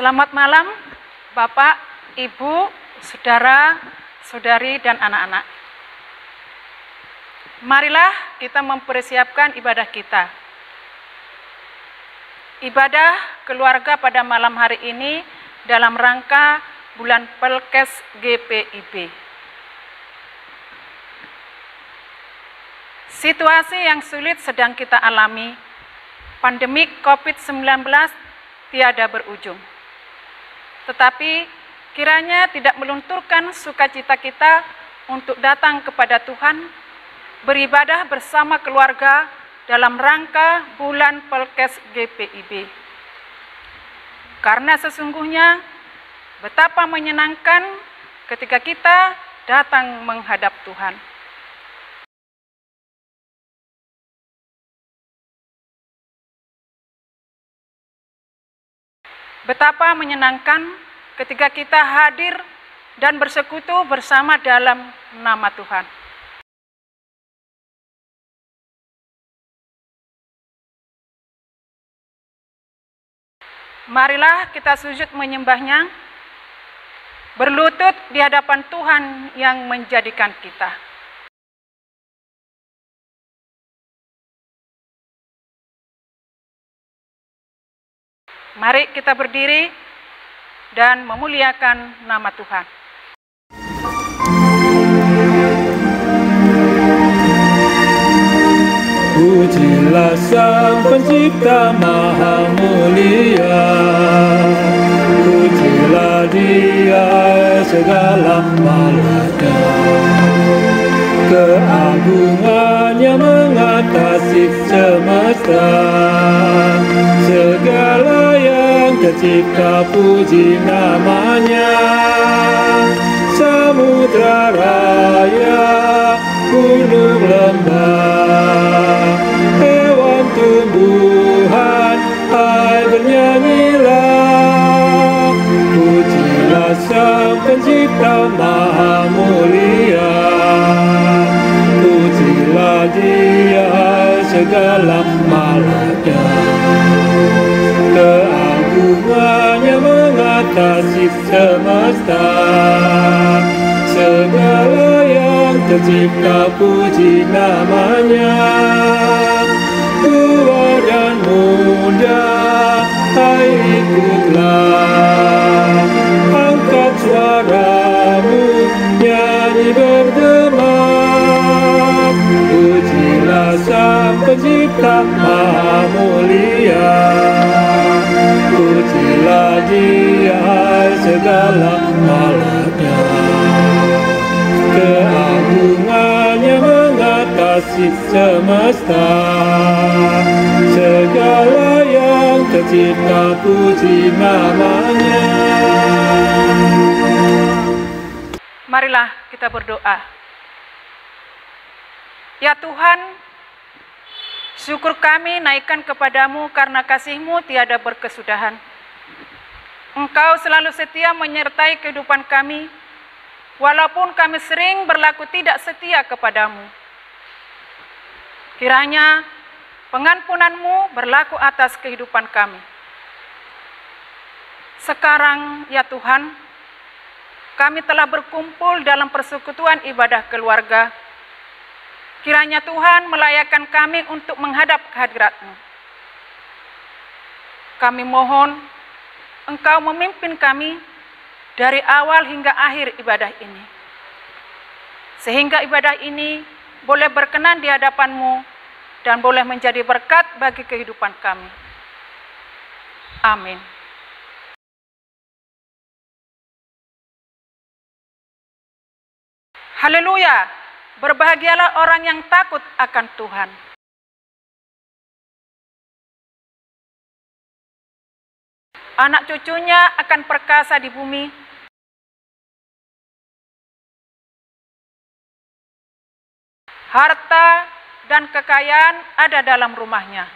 Selamat malam, Bapak, Ibu, Saudara, Saudari, dan anak-anak. Marilah kita mempersiapkan ibadah kita. Ibadah keluarga pada malam hari ini dalam rangka bulan Pelkes GPIB. Situasi yang sulit sedang kita alami, pandemi COVID-19 tiada berujung. Tetapi kiranya tidak melunturkan sukacita kita untuk datang kepada Tuhan, beribadah bersama keluarga dalam rangka bulan Pelkes GPIB. Karena sesungguhnya betapa menyenangkan ketika kita datang menghadap Tuhan. Betapa menyenangkan ketika kita hadir dan bersekutu bersama dalam nama Tuhan. Marilah kita sujud menyembahnya, berlutut di hadapan Tuhan yang menjadikan kita. Mari kita berdiri dan memuliakan nama Tuhan. Pujilah Sang Pencipta Maha Mulia, pujilah Dia segala malaikat. Keagungannya mengatasi semesta, segala yang tercipta puji namanya. Samudra raya, gunung lembah, hewan tumbuhan, hai bernyanyilah. Pujilah Sang Pencipta Maha Mulia, pujilah Dia segala malaikat. Keagungannya mengatasi semesta, segala yang tercipta puji namanya. Tua dan muda, hai ikutlah, angkat suaramu, nyanyi berdema. Pujilah Sang Pencipta Maha Mulia, pujilah Dia segala malaikat. Keagungannya mengatasi semesta, segala yang tercipta puji namanya. Marilah kita berdoa. Ya Tuhan, syukur kami naikkan kepadamu karena kasih-Mu tiada berkesudahan. Engkau selalu setia menyertai kehidupan kami, walaupun kami sering berlaku tidak setia kepadamu. Kiranya pengampunan-Mu berlaku atas kehidupan kami. Sekarang, ya Tuhan, kami telah berkumpul dalam persekutuan ibadah keluarga. Kiranya Tuhan melayakkan kami untuk menghadap kehadirat-Mu. Kami mohon Engkau memimpin kami dari awal hingga akhir ibadah ini, sehingga ibadah ini boleh berkenan di hadapan-Mu dan boleh menjadi berkat bagi kehidupan kami. Amin. Haleluya! Berbahagialah orang yang takut akan Tuhan. Anak cucunya akan perkasa di bumi. Harta dan kekayaan ada dalam rumahnya.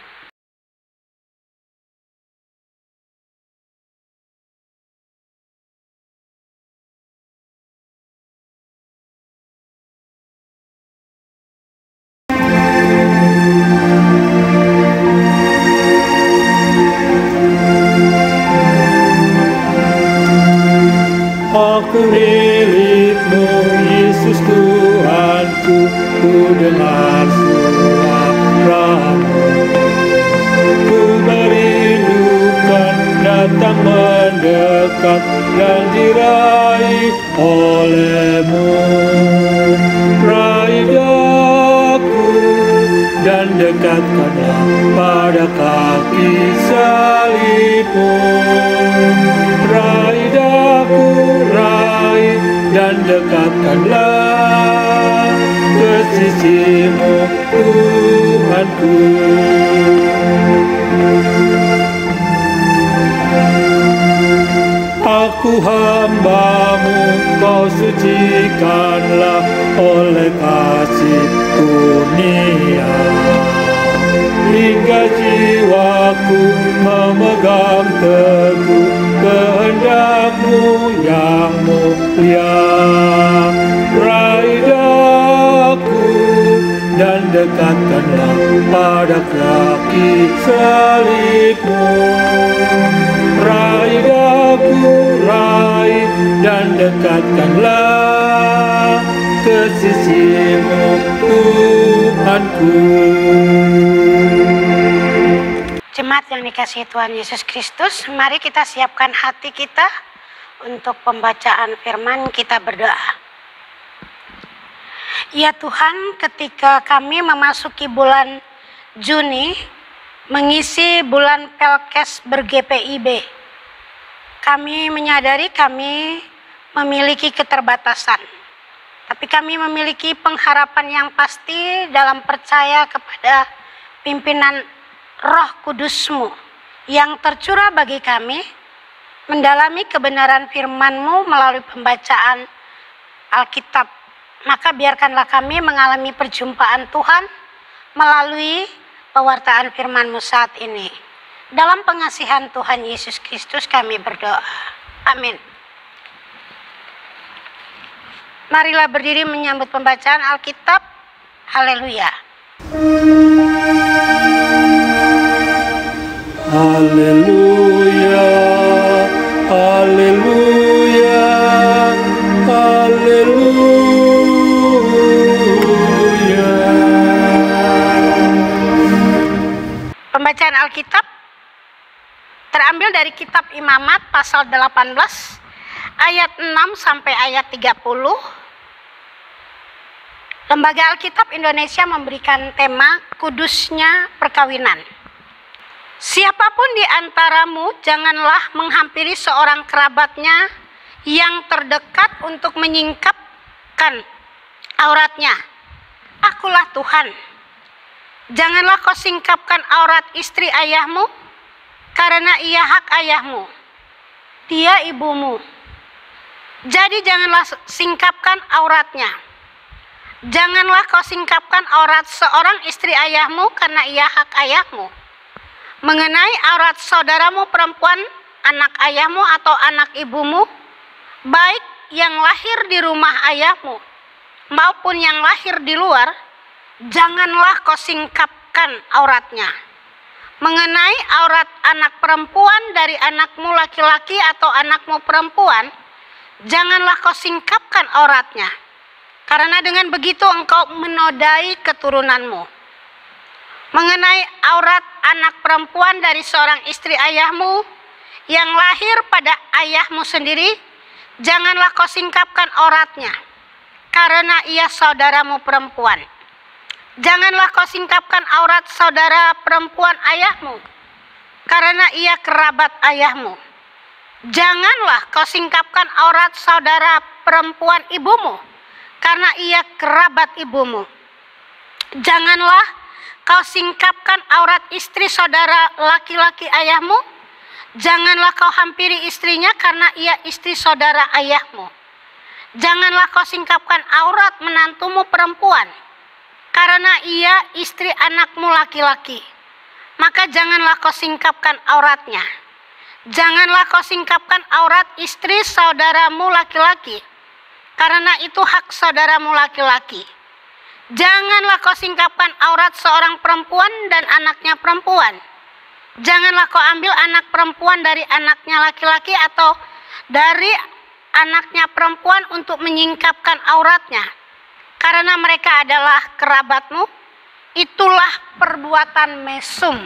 Aku milikmu, Yesus Tuhanku, ku dengar suaramu. Ku merindukan datang mendekat dan diraih olehmu. Raih daku dan dekatkanlah pada kaki salibmu. Raih daku, raih dan dekatkanlah ke sisimu, Tuhanku. Aku hamba-Mu, Kau sucikanlah oleh kasih kurnia. Hingga jiwaku memegang teguh kehendak-Mu yang mulia. Raih daku dan dekatkanlah pada kaki salib-Mu. Raih daku, raih dan dekatkanlah ke sisimu, Tuhanku. Jemaat yang dikasihi Tuhan Yesus Kristus, mari kita siapkan hati kita untuk pembacaan firman. Kita berdoa. Ya Tuhan, ketika kami memasuki bulan Juni, mengisi bulan Pelkes ber-GPIB, kami menyadari kami memiliki keterbatasan. Tapi kami memiliki pengharapan yang pasti dalam percaya kepada pimpinan Roh Kudus-Mu yang tercurah bagi kami, mendalami kebenaran firman-Mu melalui pembacaan Alkitab. Maka biarkanlah kami mengalami perjumpaan Tuhan melalui pewartaan firman-Mu saat ini. Dalam pengasihan Tuhan Yesus Kristus kami berdoa. Amin. Marilah berdiri menyambut pembacaan Alkitab. Haleluya. Haleluya, haleluya, haleluya. Pembacaan Alkitab terambil dari kitab Imamat pasal 18 ayat 6 sampai ayat 30. Lembaga Alkitab Indonesia memberikan tema kudusnya perkawinan. Siapapun di antaramu janganlah menghampiri seorang kerabatnya yang terdekat untuk menyingkapkan auratnya. Akulah Tuhan. Janganlah kau singkapkan aurat istri ayahmu, karena ia hak ayahmu. Dia ibumu. Jadi janganlah singkapkan auratnya. Janganlah kau singkapkan aurat seorang istri ayahmu, karena ia hak ayahmu. Mengenai aurat saudaramu perempuan, anak ayahmu atau anak ibumu, baik yang lahir di rumah ayahmu maupun yang lahir di luar, janganlah kau singkapkan auratnya. Mengenai aurat anak perempuan dari anakmu laki-laki atau anakmu perempuan, janganlah kau singkapkan auratnya, karena dengan begitu engkau menodai keturunanmu. Mengenai aurat anak perempuan dari seorang istri ayahmu yang lahir pada ayahmu sendiri, janganlah kau singkapkan auratnya, karena ia saudaramu perempuan. Janganlah kau singkapkan aurat saudara perempuan ayahmu, karena ia kerabat ayahmu. Janganlah kau singkapkan aurat saudara perempuan ibumu, karena ia kerabat ibumu. Janganlah kau singkapkan aurat istri saudara laki-laki ayahmu. Janganlah kau hampiri istrinya, karena ia istri saudara ayahmu. Janganlah kau singkapkan aurat menantumu perempuan, karena ia istri anakmu laki-laki. Maka janganlah kau singkapkan auratnya. Janganlah kau singkapkan aurat istri saudaramu laki-laki, karena itu hak saudaramu laki-laki. Janganlah kau singkapkan aurat seorang perempuan dan anaknya perempuan. Janganlah kau ambil anak perempuan dari anaknya laki-laki atau dari anaknya perempuan untuk menyingkapkan auratnya, karena mereka adalah kerabatmu, itulah perbuatan mesum.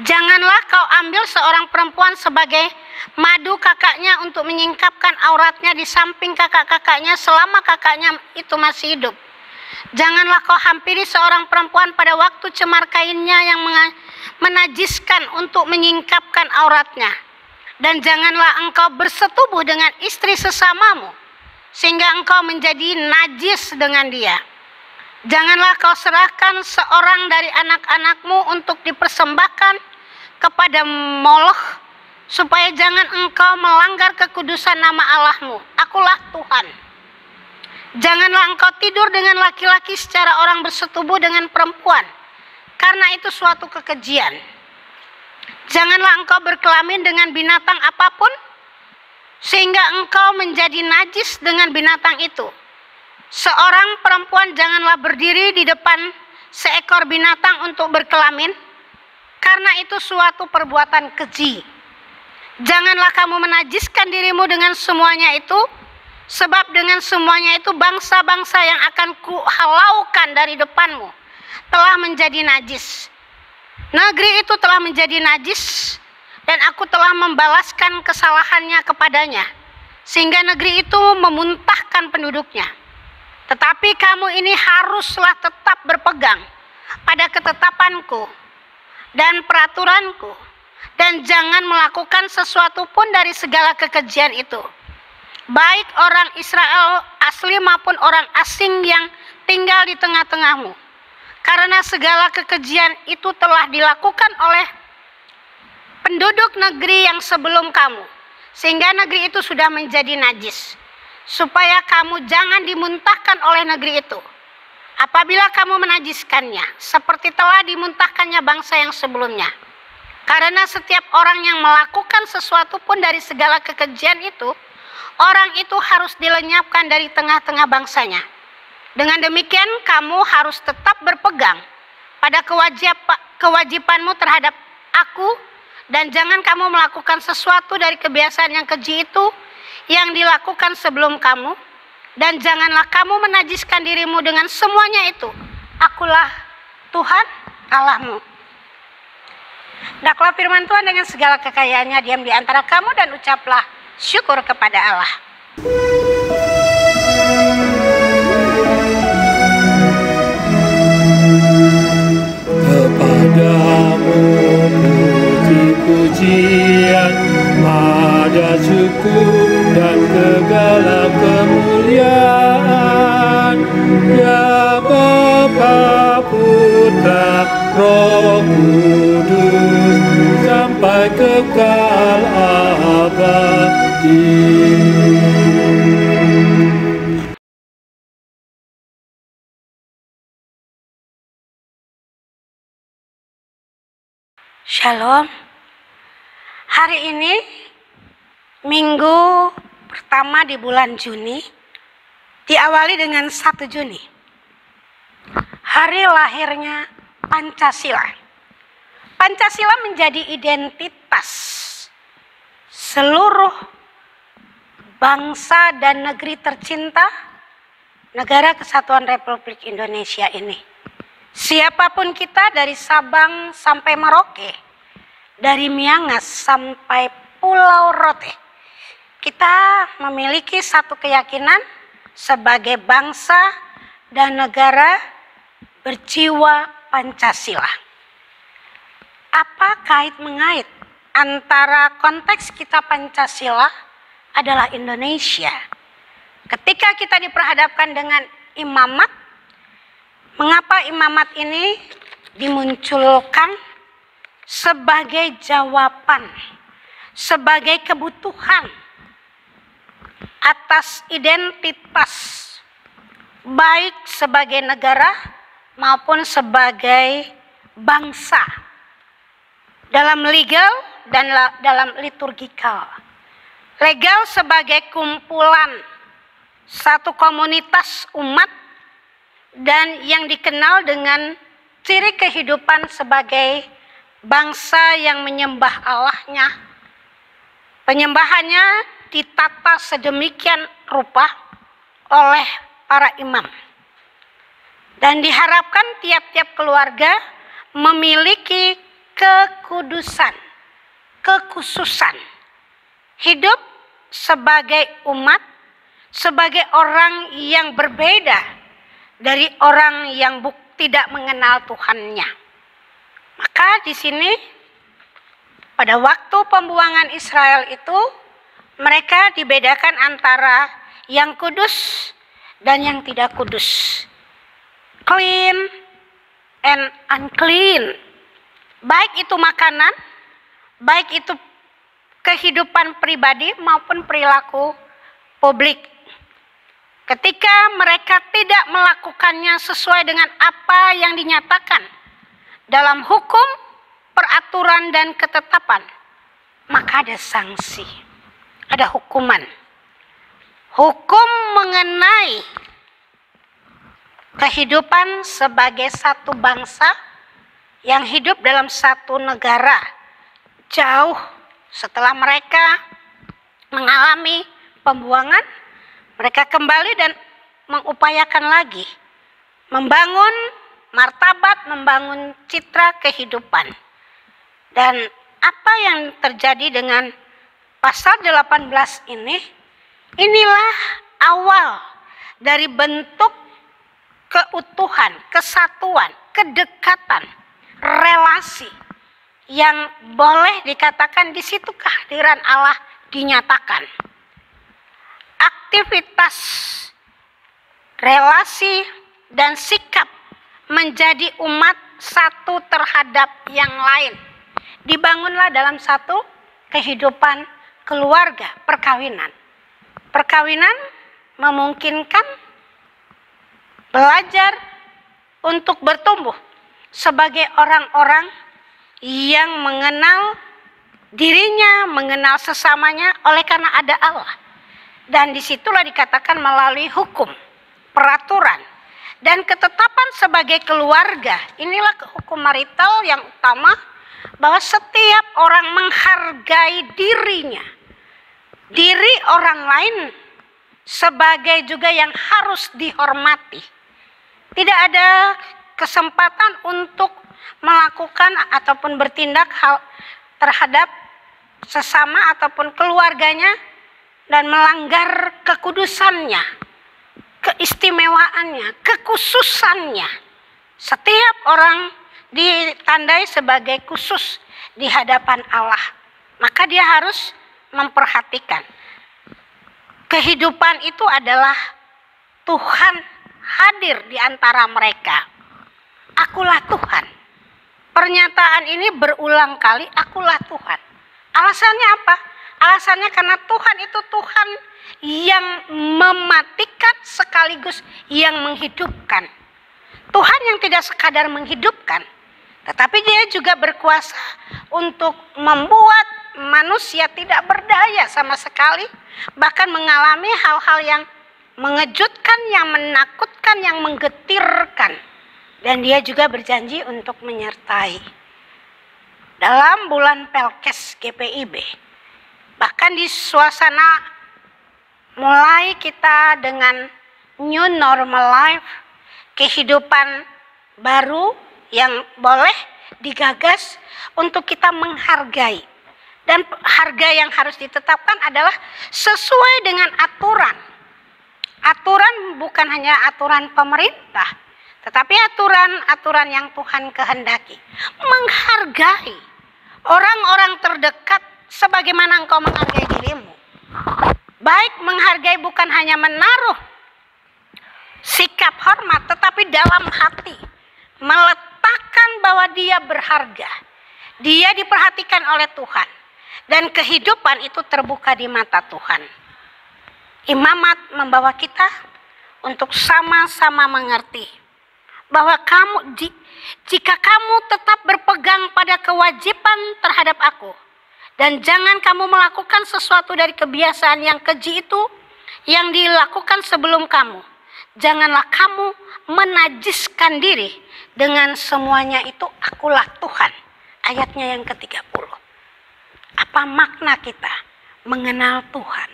Janganlah kau ambil seorang perempuan sebagai madu kakaknya untuk menyingkapkan auratnya di samping kakak-kakaknya selama kakaknya itu masih hidup. Janganlah kau hampiri seorang perempuan pada waktu cemar kainnya yang menajiskan untuk menyingkapkan auratnya. Dan janganlah engkau bersetubuh dengan istri sesamamu, sehingga engkau menjadi najis dengan dia. Janganlah kau serahkan seorang dari anak-anakmu untuk dipersembahkan kepada Moloch, supaya jangan engkau melanggar kekudusan nama Allahmu. Akulah Tuhan. Janganlah engkau tidur dengan laki-laki secara orang bersetubuh dengan perempuan, karena itu suatu kekejian. Janganlah engkau berkelamin dengan binatang apapun, sehingga engkau menjadi najis dengan binatang itu. Seorang perempuan janganlah berdiri di depan seekor binatang untuk berkelamin, karena itu suatu perbuatan keji. Janganlah kamu menajiskan dirimu dengan semuanya itu, sebab dengan semuanya itu bangsa-bangsa yang akan kuhalaukan dari depanmu telah menjadi najis. Negeri itu telah menjadi najis, dan aku telah membalaskan kesalahannya kepadanya, sehingga negeri itu memuntahkan penduduknya. Tetapi kamu ini haruslah tetap berpegang pada ketetapanku dan peraturanku, dan jangan melakukan sesuatu pun dari segala kekejian itu, baik orang Israel asli maupun orang asing yang tinggal di tengah-tengahmu, karena segala kekejian itu telah dilakukan oleh penduduk negeri yang sebelum kamu, sehingga negeri itu sudah menjadi najis, supaya kamu jangan dimuntahkan oleh negeri itu apabila kamu menajiskannya, seperti telah dimuntahkannya bangsa yang sebelumnya. Karena setiap orang yang melakukan sesuatu pun dari segala kekejian itu, orang itu harus dilenyapkan dari tengah-tengah bangsanya. Dengan demikian kamu harus tetap berpegang pada kewajibanmu terhadap aku, dan jangan kamu melakukan sesuatu dari kebiasaan yang keji itu yang dilakukan sebelum kamu, dan janganlah kamu menajiskan dirimu dengan semuanya itu. Akulah Tuhan Allahmu. Hendaklah firman Tuhan dengan segala kekayaannya diam di antara kamu, dan ucaplah syukur kepada Allah. Kepadamu puji-pujian, ada syukur dan segala kemuliaan, ya Bapa, Putra, Roh Kudus, sampai kekal abadi. Shalom. Hari ini minggu pertama di bulan Juni, diawali dengan 1 Juni, hari lahirnya Pancasila. Pancasila menjadi identitas seluruh bangsa dan negeri tercinta Negara Kesatuan Republik Indonesia ini. Siapapun kita, dari Sabang sampai Merauke, dari Miangas sampai Pulau Rote, kita memiliki satu keyakinan sebagai bangsa dan negara berjiwa Pancasila. Apa kait mengait antara konteks kita Pancasila adalah Indonesia? Ketika kita diperhadapkan dengan imamat, mengapa imamat ini dimunculkan sebagai jawaban, sebagai kebutuhan atas identitas, baik sebagai negara maupun sebagai bangsa, dalam legal dan dalam liturgikal. Legal sebagai kumpulan satu komunitas umat, dan yang dikenal dengan ciri kehidupan sebagai bangsa yang menyembah Allahnya Penyembahannya ditata sedemikian rupa oleh para imam. Dan diharapkan tiap-tiap keluarga memiliki kekudusan, kekhususan. Hidup sebagai umat, sebagai orang yang berbeda dari orang yang tidak mengenal Tuhannya. Maka di sini pada waktu pembuangan Israel itu mereka dibedakan antara yang kudus dan yang tidak kudus. Clean and unclean. Baik itu makanan, baik itu kehidupan pribadi maupun perilaku publik. Ketika mereka tidak melakukannya sesuai dengan apa yang dinyatakan dalam hukum, peraturan, dan ketetapan, maka ada sanksi, ada hukuman. Hukum mengenai kehidupan sebagai satu bangsa yang hidup dalam satu negara. Jauh setelah mereka mengalami pembuangan, mereka kembali dan mengupayakan lagi membangun martabat, membangun citra kehidupan. Dan apa yang terjadi dengan pasal 18 ini, inilah awal dari bentuk keutuhan, kesatuan, kedekatan, relasi yang boleh dikatakan di situ kehadiran Allah dinyatakan. Aktivitas, relasi, dan sikap menjadi umat satu terhadap yang lain dibangunlah dalam satu kehidupan keluarga, perkawinan. Perkawinan memungkinkan belajar untuk bertumbuh sebagai orang-orang yang mengenal dirinya, mengenal sesamanya oleh karena ada Allah. Dan disitulah dikatakan melalui hukum, peraturan, dan ketetapan sebagai keluarga. Inilah hukum marital yang utama, bahwa setiap orang menghargai dirinya, diri orang lain sebagai juga yang harus dihormati. Tidak ada kesempatan untuk melakukan ataupun bertindak hal terhadap sesama ataupun keluarganya dan melanggar kekudusannya, keistimewaannya, kekhususannya. Setiap orang ditandai sebagai khusus di hadapan Allah. Maka dia harus memperhatikan. Kehidupan itu adalah Tuhan hadir di antara mereka. Akulah Tuhan. Pernyataan ini berulang kali, akulah Tuhan. Alasannya apa? Alasannya karena Tuhan itu Tuhan yang mematikan sekaligus yang menghidupkan. Tuhan yang tidak sekadar menghidupkan, tetapi dia juga berkuasa untuk membuat manusia tidak berdaya sama sekali, bahkan mengalami hal-hal yang mengejutkan, yang menakutkan, yang menggetirkan. Dan dia juga berjanji untuk menyertai. Dalam bulan Pelkes GPIB, bahkan di suasana mulai kita dengan new normal life, kehidupan baru yang boleh digagas untuk kita menghargai. Dan harga yang harus ditetapkan adalah sesuai dengan aturan. Aturan bukan hanya aturan pemerintah, tetapi aturan-aturan yang Tuhan kehendaki. Menghargai orang-orang terdekat sebagaimana engkau menghargai dirimu. Baik menghargai bukan hanya menaruh sikap hormat, tetapi dalam hati meletakkan bahwa dia berharga. Dia diperhatikan oleh Tuhan. Dan kehidupan itu terbuka di mata Tuhan. Imamat membawa kita untuk sama-sama mengerti bahwa jika kamu tetap berpegang pada kewajiban terhadap aku, dan jangan kamu melakukan sesuatu dari kebiasaan yang keji itu yang dilakukan sebelum kamu, janganlah kamu menajiskan diri dengan semuanya itu, akulah Tuhan. Ayatnya yang ke-30. Apa makna kita mengenal Tuhan.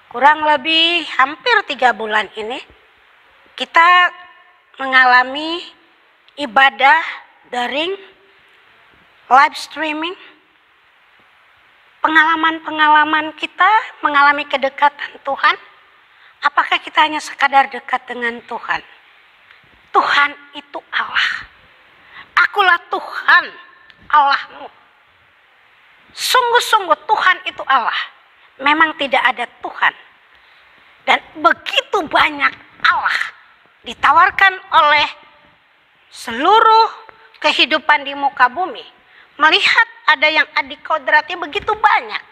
Kurang lebih hampir 3 bulan ini kita mengalami ibadah daring, live streaming. Pengalaman-pengalaman kita mengalami kedekatan Tuhan. Apakah kita hanya sekadar dekat dengan Tuhan? Tuhan itu Allah. Akulah Tuhan Allahmu. Sungguh-sungguh Tuhan itu Allah. Memang tidak ada Tuhan. Dan begitu banyak Allah ditawarkan oleh seluruh kehidupan di muka bumi. Melihat ada yang adikodrati begitu banyak.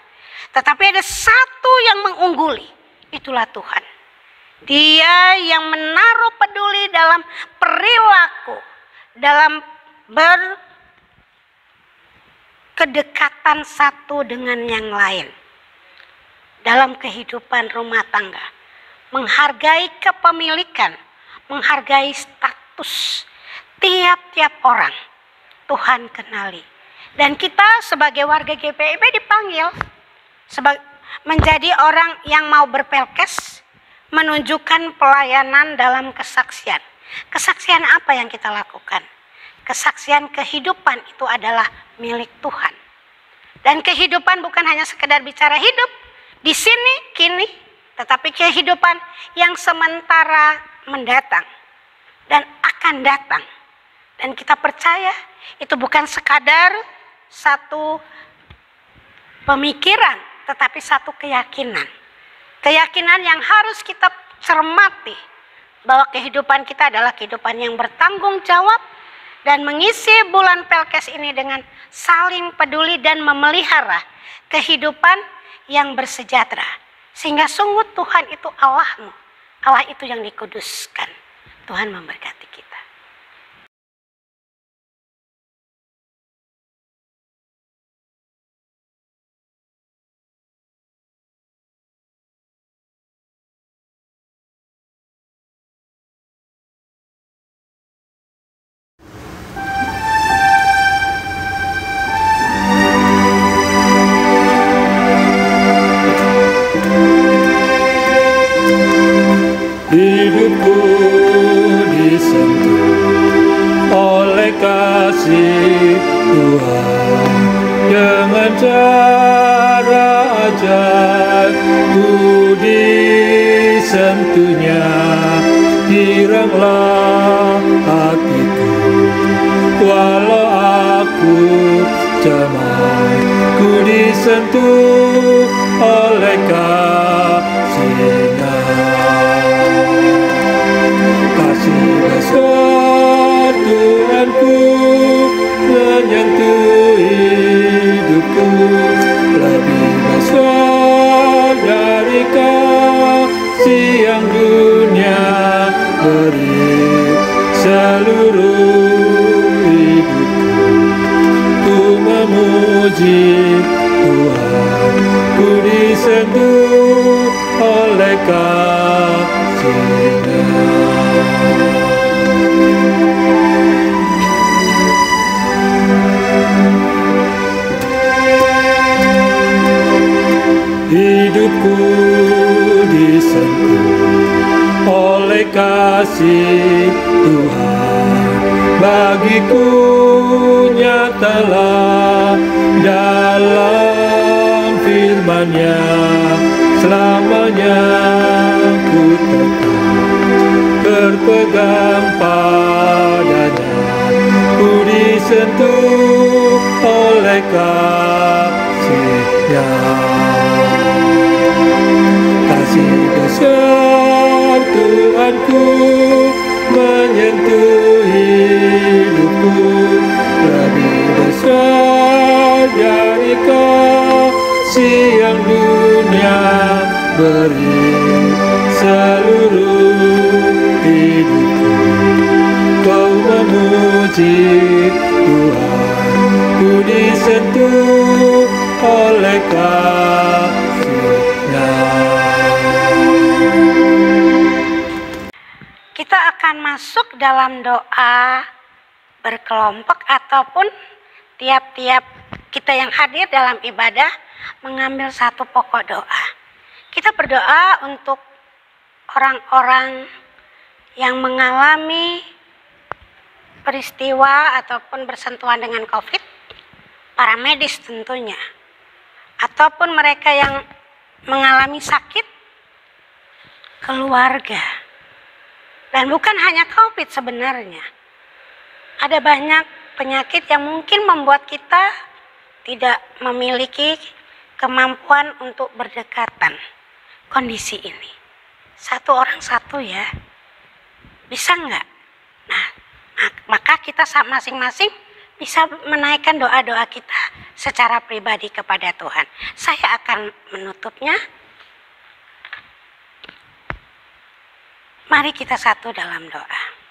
Tetapi ada satu yang mengungguli. Itulah Tuhan. Dia yang menaruh peduli dalam perilaku. Dalam berkedekatan satu dengan yang lain. Dalam kehidupan rumah tangga. Menghargai kepemilikan. Menghargai status. Tiap-tiap orang Tuhan kenali. Dan kita sebagai warga GPIB dipanggil menjadi orang yang mau berpelkes, menunjukkan pelayanan dalam kesaksian. Kesaksian apa yang kita lakukan? Kesaksian kehidupan itu adalah milik Tuhan. Dan kehidupan bukan hanya sekedar bicara hidup di sini kini, tetapi kehidupan yang sementara mendatang dan akan datang. Dan kita percaya itu bukan sekadar satu pemikiran, tetapi satu keyakinan. Keyakinan yang harus kita cermati bahwa kehidupan kita adalah kehidupan yang bertanggung jawab dan mengisi bulan Pelkes ini dengan saling peduli dan memelihara kehidupan yang bersejahtera. Sehingga sungguh Tuhan itu Allahmu. Allah itu yang dikuduskan. Tuhan memberkati kita. Hidupku disentuh oleh kasih Tuhan dengan cara ajaib ku disentuhnya. Giranglah hatiku walau aku cemas, ku disentuh oleh kasih-Nya. Kasih besar Tuhanku menyentuh hidupku, lebih besar dari kasih yang dunia beri. Seluruh hidupku ku memuji Tuhan, ku disentuh oleh kasih-Nya. Hidupku disentuh oleh kasih Tuhan, bagiku nyatalah dalam firman-Nya. Selamanya ku tetap berpegang padanya, ku disentuh oleh kasih-Nya. Kasih besar Tuhanku menyentuh hidupku, lebih besar dari kasih yang dunia beri. Seluruh hidupku kau memuji Tuhan, ku disentuh oleh kasih-Nya. Kita akan masuk dalam doa berkelompok ataupun tiap-tiap kita yang hadir dalam ibadah mengambil satu pokok doa. Kita berdoa untuk orang-orang yang mengalami peristiwa ataupun bersentuhan dengan COVID, para medis tentunya, ataupun mereka yang mengalami sakit, keluarga. Dan bukan hanya COVID sebenarnya. Ada banyak penyakit yang mungkin membuat kita tidak memiliki kemampuan untuk berdekatan. Kondisi ini. Satu orang satu ya. Bisa nggak? Nah, maka kita masing-masing bisa menaikkan doa-doa kita secara pribadi kepada Tuhan. Saya akan menutupnya. Mari kita satu dalam doa.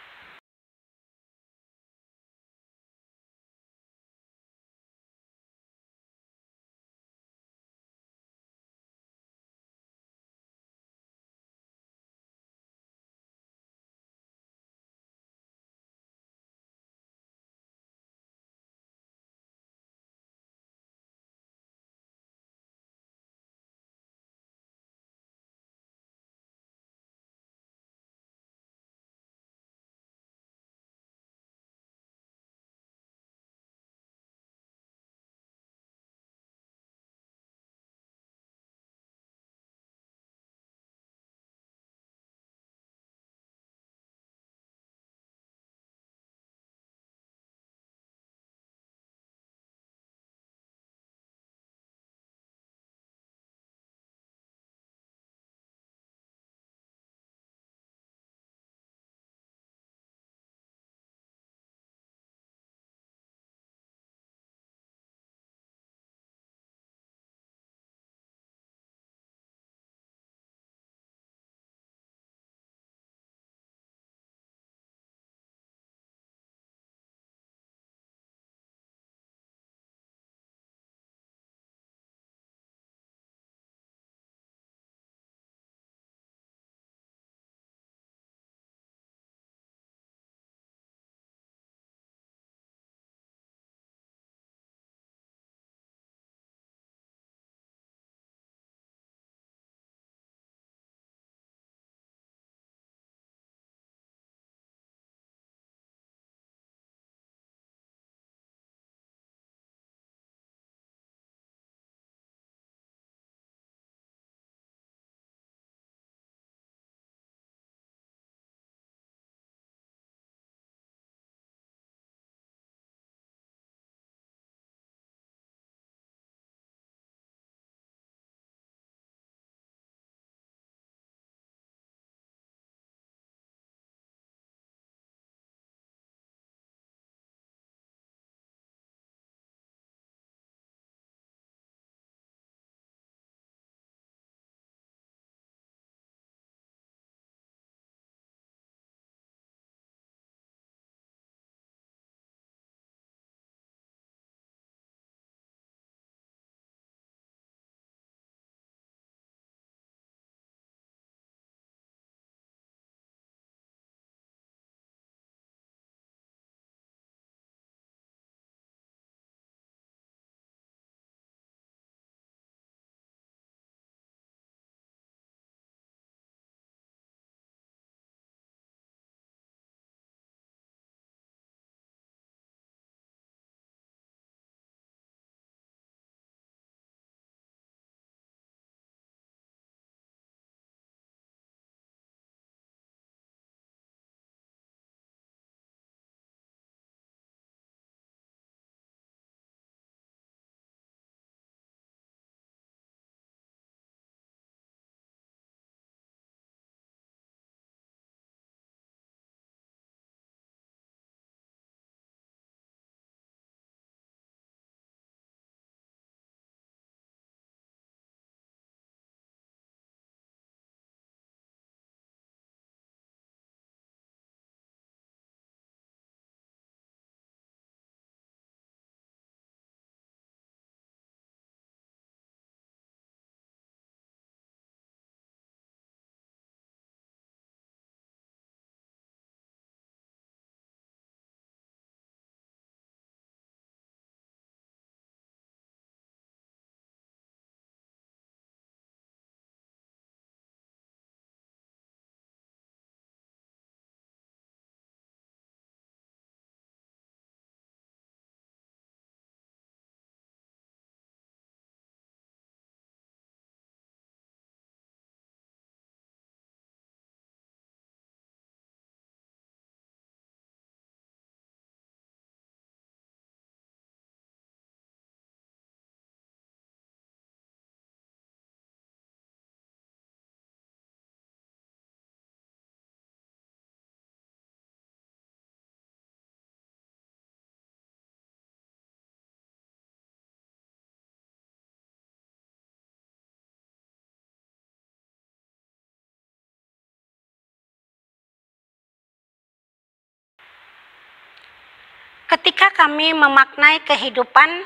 Ketika kami memaknai kehidupan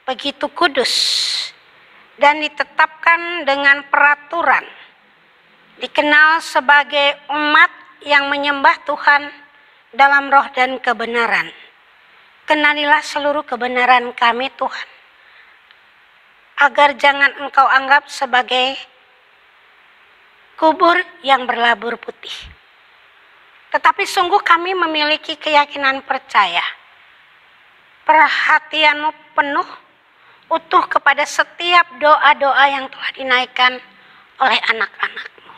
begitu kudus dan ditetapkan dengan peraturan, dikenal sebagai umat yang menyembah Tuhan dalam roh dan kebenaran. Kenalilah seluruh kebenaran kami, Tuhan, agar jangan Engkau anggap sebagai kubur yang berlabur putih. Tetapi sungguh kami memiliki keyakinan percaya, perhatian-Mu penuh, utuh kepada setiap doa-doa yang telah dinaikkan oleh anak-anak-Mu.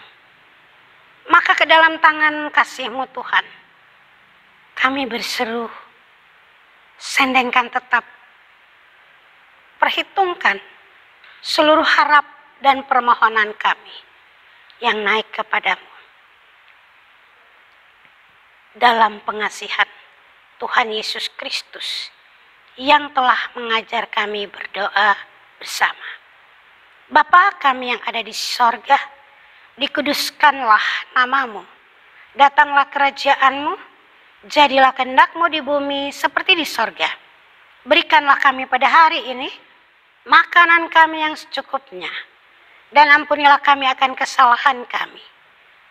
Maka ke dalam tangan kasih-Mu Tuhan, kami berseru, sendengkan tetap, perhitungkan seluruh harap dan permohonan kami yang naik kepadamu. Dalam pengasihan Tuhan Yesus Kristus yang telah mengajar kami berdoa bersama. Bapa kami yang ada di sorga, dikuduskanlah namamu. Datanglah kerajaan-Mu, jadilah kehendak-Mu di bumi seperti di sorga. Berikanlah kami pada hari ini makanan kami yang secukupnya, dan ampunilah kami akan kesalahan kami,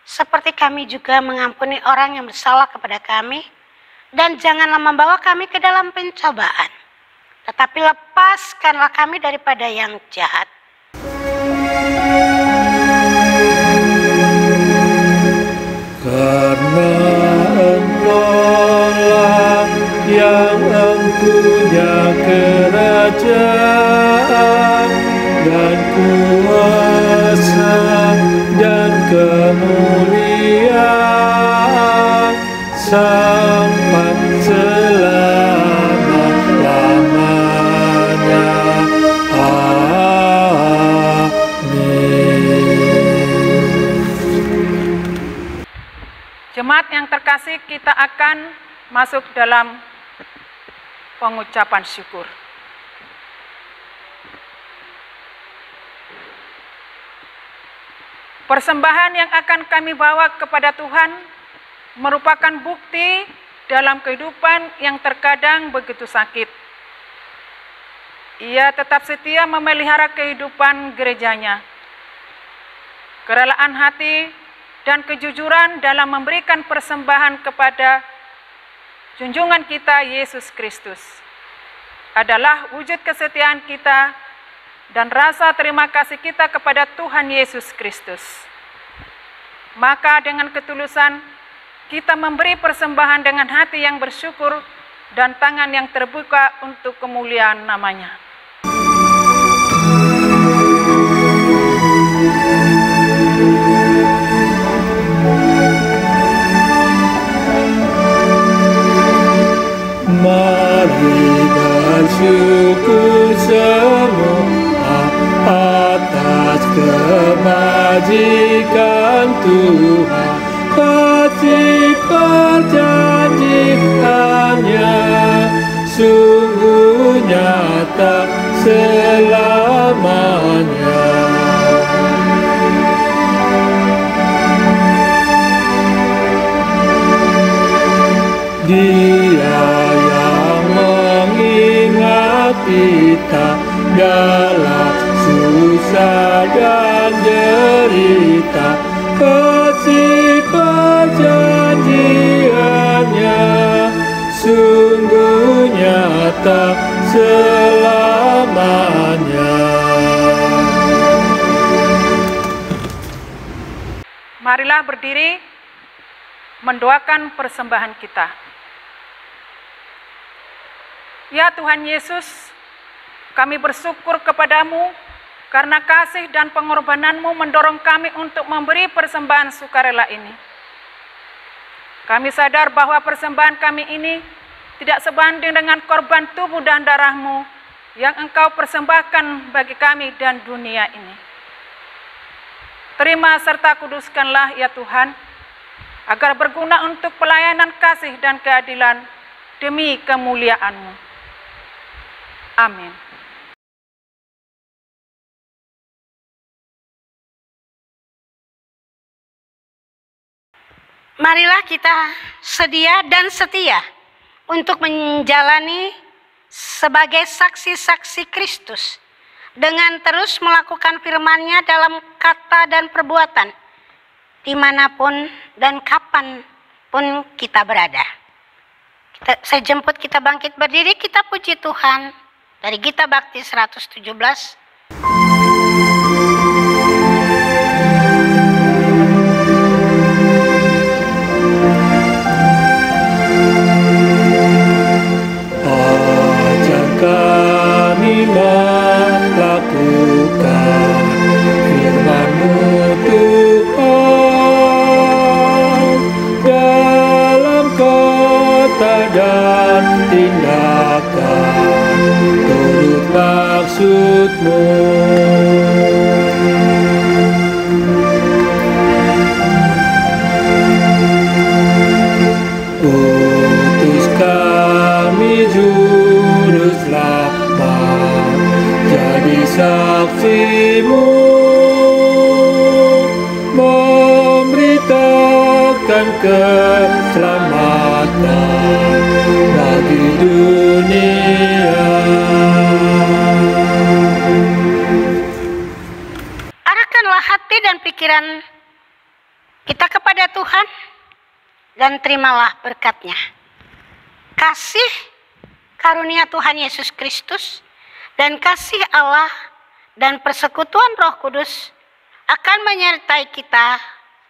seperti kami juga mengampuni orang yang bersalah kepada kami. Dan janganlah membawa kami ke dalam pencobaan, tetapi lepaskanlah kami daripada yang jahat. Karena Engkau-lah yang mempunya kerajaan dan kuasa dan kemuliaan sampai selama-lamanya. Amin. Jemaat yang terkasih, kita akan masuk dalam pengucapan syukur. Persembahan yang akan kami bawa kepada Tuhan merupakan bukti dalam kehidupan yang terkadang begitu sakit. Ia tetap setia memelihara kehidupan gerejanya. Kerelaan hati dan kejujuran dalam memberikan persembahan kepada junjungan kita Yesus Kristus adalah wujud kesetiaan kita dan rasa terima kasih kita kepada Tuhan Yesus Kristus. Maka dengan ketulusan kita memberi persembahan dengan hati yang bersyukur dan tangan yang terbuka untuk kemuliaan namanya. Mari bersyukur semua atas kebajikan Tuhan. Kasih perjanjiannya sungguh nyata selamanya. Dia yang mengingat kita dalam susah dan derita. Kasih perjanjiannya sungguh nyata selamanya. Marilah berdiri mendoakan persembahan kita. Ya Tuhan Yesus, kami bersyukur kepadamu karena kasih dan pengorbanan-Mu mendorong kami untuk memberi persembahan sukarela ini. Kami sadar bahwa persembahan kami ini tidak sebanding dengan korban tubuh dan darah-Mu yang Engkau persembahkan bagi kami dan dunia ini. Terima serta kuduskanlah ya Tuhan, agar berguna untuk pelayanan kasih dan keadilan demi kemuliaan-Mu. Amin. Marilah kita sedia dan setia untuk menjalani sebagai saksi-saksi Kristus dengan terus melakukan firman-Nya dalam kata dan perbuatan dimanapun dan kapanpun kita berada. Saya jemput kita bangkit berdiri, kita puji Tuhan dari Gita Bakti 117. Kami melakukan firman-Mu Tuhan dalam kata dan tindakan turut maksud-Mu. Utus kami Juru Selamat jadi saksi-Mu, memberitakan keselamatan bagi dunia. Arahkanlah hati dan pikiran kita kepada Tuhan dan terimalah berkat-Nya. Kasih karunia Tuhan Yesus Kristus dan kasih Allah dan persekutuan Roh Kudus akan menyertai kita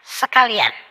sekalian.